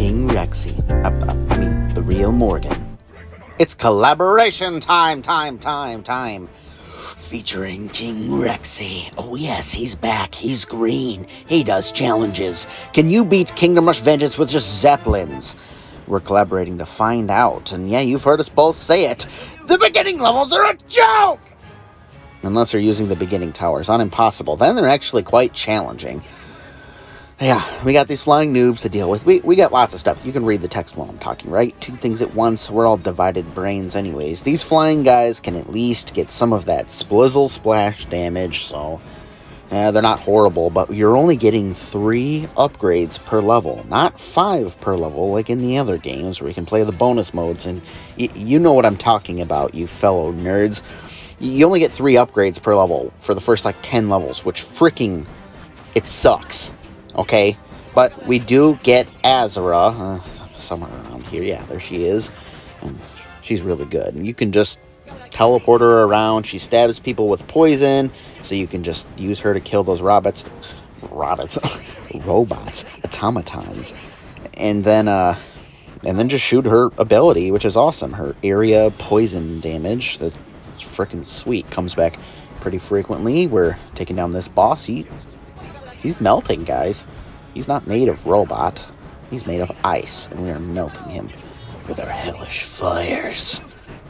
King Rexy. I mean, the real Morgan. It's collaboration time. Featuring King Rexy. Oh yes, he's back. He's green. He does challenges. Can you beat Kingdom Rush Vengeance with just Zeppelins? We're collaborating to find out. And yeah, you've heard us both say it. The beginning levels are a joke! Unless you're using the beginning towers on impossible. Then they're actually quite challenging. Yeah, we got these flying noobs to deal with. We got lots of stuff. You can read the text while I'm talking, right? Two things at once. We're all divided brains anyways. These flying guys can at least get some of that splizzle splash damage, so they're not horrible, but you're only getting 3 upgrades per level, not 5 per level like in the other games where you can play the bonus modes, and you know what I'm talking about, you fellow nerds. You only get 3 upgrades per level for the first, 10 levels, which freaking, it sucks. Okay, but we do get Azura, somewhere around here. Yeah, there she is. And she's really good. And you can just teleport her around. She stabs people with poison, so you can just use her to kill those robots, automatons. And then just shoot her ability, which is awesome. Her area poison damage, that's freaking sweet. Comes back pretty frequently. We're taking down this boss. He's melting, guys. He's not made of robot. He's made of ice, and we are melting him with our hellish fires.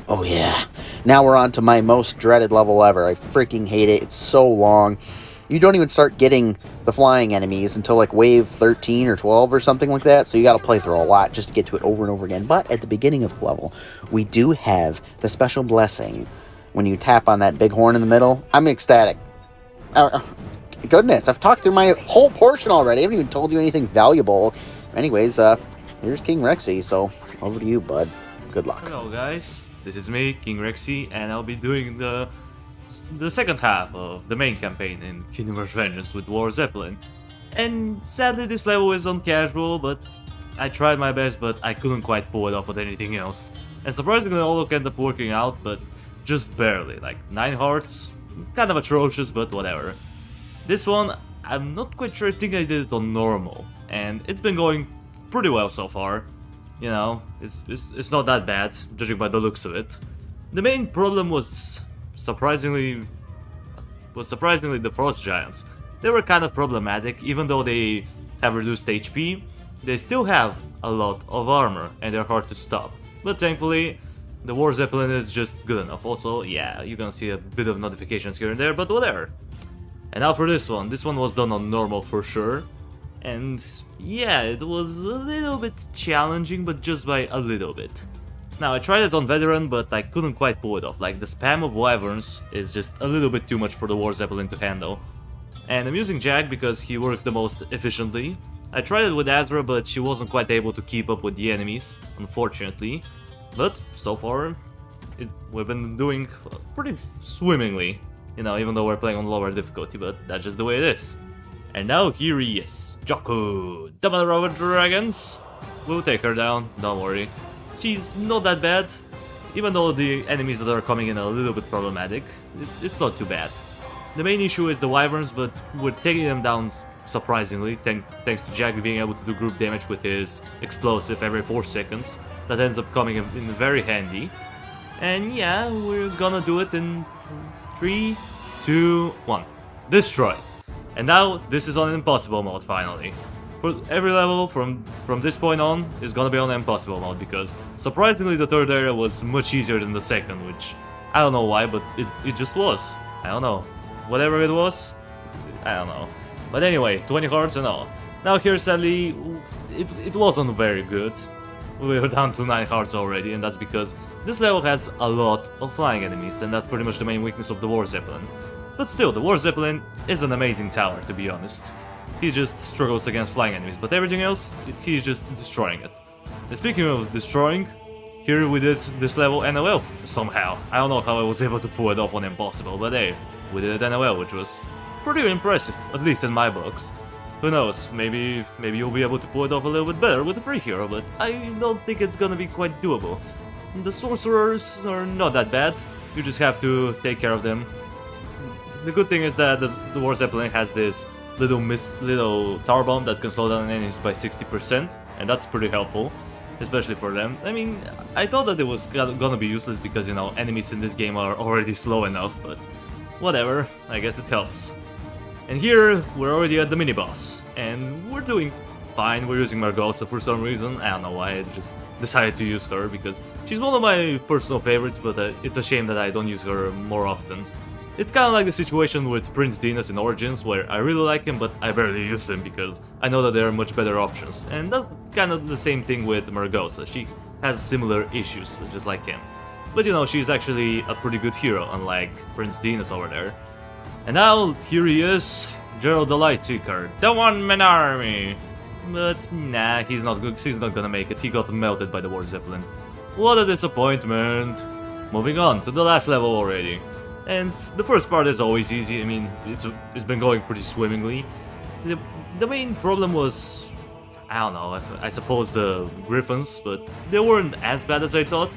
Oh, yeah. Now we're on to my most dreaded level ever. I freaking hate it. It's so long. You don't even start getting the flying enemies until, wave 13 or 12 or something like that, so you gotta play through a lot just to get to it over and over again. But at the beginning of the level, we do have the special blessing when you tap on that big horn in the middle. I'm ecstatic. Goodness, I've talked through my whole portion already. I haven't even told you anything valuable. Anyways, here's King Rexy, so over to you, bud. Good luck. Hello, guys. This is me, King Rexy, and I'll be doing the second half of the main campaign in Kingdom Rush Vengeance with War Zeppelin. And sadly, this level is on casual, but I tried my best, but I couldn't quite pull it off with anything else. And surprisingly, all ended up working out, but just barely. 9 hearts, kind of atrocious, but whatever. This one, I'm not quite sure. I think I did it on normal, and it's been going pretty well so far. You know, it's not that bad, judging by the looks of it. The main problem was surprisingly the Frost Giants. They were kind of problematic, even though they have reduced HP. They still have a lot of armor, and they're hard to stop. But thankfully, the War Zeppelin is just good enough. Also, yeah, you're gonna see a bit of notifications here and there, but whatever. And now for this one was done on normal for sure, and yeah, it was a little bit challenging, but just by a little bit. Now I tried it on veteran, but I couldn't quite pull it off. The spam of wyverns is just a little bit too much for the War Zeppelin to handle. And I'm using Jack because he worked the most efficiently. I tried it with Azura, but she wasn't quite able to keep up with the enemies, unfortunately. But so far, we've been doing pretty swimmingly. You know, even though we're playing on lower difficulty, but that's just the way it is. And now here he is, Joku, the mother of dragons. We'll take her down, don't worry. She's not that bad, even though the enemies that are coming in are a little bit problematic. It's not too bad. The main issue is the wyverns, but we're taking them down surprisingly, thanks to Jack being able to do group damage with his explosive every 4 seconds. That ends up coming in very handy. And yeah, we're gonna do it in 3, 2, 1. Destroyed. And now this is on impossible mode finally. For every level from this point on is gonna be on impossible mode, because surprisingly the third area was much easier than the second, which I don't know why, but it just was. I don't know. Whatever it was, I don't know. But anyway, 20 hearts and all. Now here sadly, it wasn't very good. We were down to 9 hearts already, and that's because this level has a lot of flying enemies, and that's pretty much the main weakness of the War Zeppelin. But still, the War Zeppelin is an amazing tower, to be honest. He just struggles against flying enemies, but everything else, he's just destroying it. And speaking of destroying, here we did this level NOL, somehow. I don't know how I was able to pull it off on Impossible, but hey, we did it NOL, which was pretty impressive, at least in my books. Who knows, maybe you'll be able to pull it off a little bit better with a free hero, but I don't think it's gonna be quite doable. The sorcerers are not that bad, you just have to take care of them. The good thing is that the War Zeppelin has this little tower bomb that can slow down enemies by 60%, and that's pretty helpful, especially for them. I mean, I thought that it was gonna be useless because, you know, enemies in this game are already slow enough, but whatever, I guess it helps. And here, we're already at the mini-boss, and we're doing fine. We're using Margosa for some reason. I don't know why, I just decided to use her because she's one of my personal favorites, but it's a shame that I don't use her more often. It's kind of like the situation with Prince Dinas in Origins, where I really like him, but I barely use him because I know that there are much better options. And that's kind of the same thing with Margosa. She has similar issues, just like him. But you know, she's actually a pretty good hero, unlike Prince Dinas over there. And now, here he is, Gerald the Lightseeker, the one-man army! But nah, he's not good, he's not gonna make it, he got melted by the War Zeppelin. What a disappointment! Moving on to the last level already. And the first part is always easy. I mean, it's been going pretty swimmingly. The main problem was, I don't know, I suppose the Griffins, but they weren't as bad as I thought.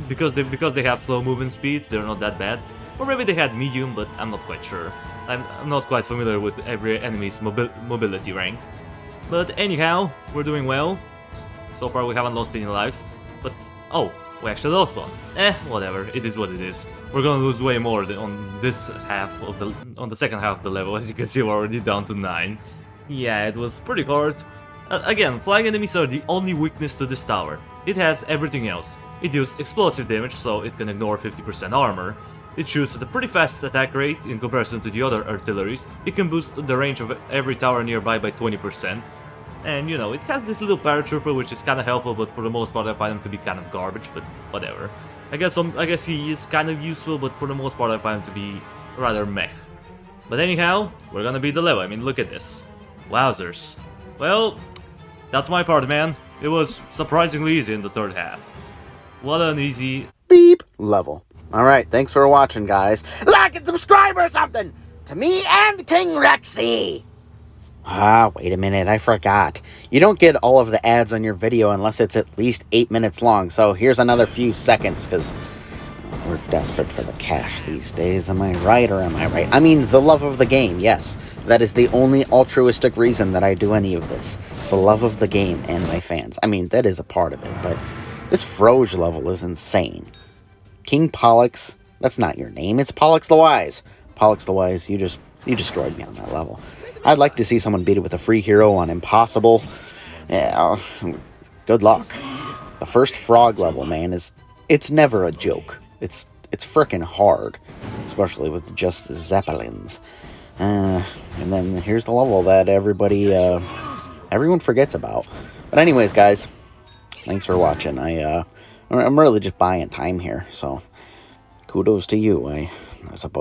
Because they have slow movement speed, they're not that bad. Or maybe they had medium, but I'm not quite sure. I'm not quite familiar with every enemy's mobility rank. But anyhow, we're doing well. So far we haven't lost any lives. But, oh, we actually lost one. Whatever, it is what it is. We're gonna lose way more than on this half of on the second half of the level. As you can see, we're already down to 9. Yeah, it was pretty hard. Again, flying enemies are the only weakness to this tower. It has everything else. It deals explosive damage, so it can ignore 50% armor. It shoots at a pretty fast attack rate in comparison to the other artilleries. It can boost the range of every tower nearby by 20%. And, you know, it has this little paratrooper which is kind of helpful, but for the most part I find him to be kind of garbage, but whatever. I guess he is kind of useful, but for the most part I find him to be rather meh. But anyhow, we're gonna beat the level. I mean, look at this. Wowzers. Well, that's my part, man. It was surprisingly easy in the third half. What an easy... beep level. Alright, thanks for watching, guys. Like and subscribe or something to me and King Rexy. Ah, wait a minute, I forgot. You don't get all of the ads on your video unless it's at least 8 minutes long, so here's another few seconds, because we're desperate for the cash these days. Am I right or am I right? I mean, the love of the game, yes. That is the only altruistic reason that I do any of this. The love of the game and my fans. I mean, that is a part of it, but this Froge level is insane. King Pollux, that's not your name, it's Pollux the Wise. Pollux the Wise, you destroyed me on that level. I'd like to see someone beat it with a free hero on Impossible. Yeah, good luck. The first frog level, man, it's never a joke. It's frickin' hard, especially with just Zeppelins. And then here's the level that everyone forgets about. But anyways, guys, thanks for watching. I'm really just buying time here, so kudos to you, I suppose.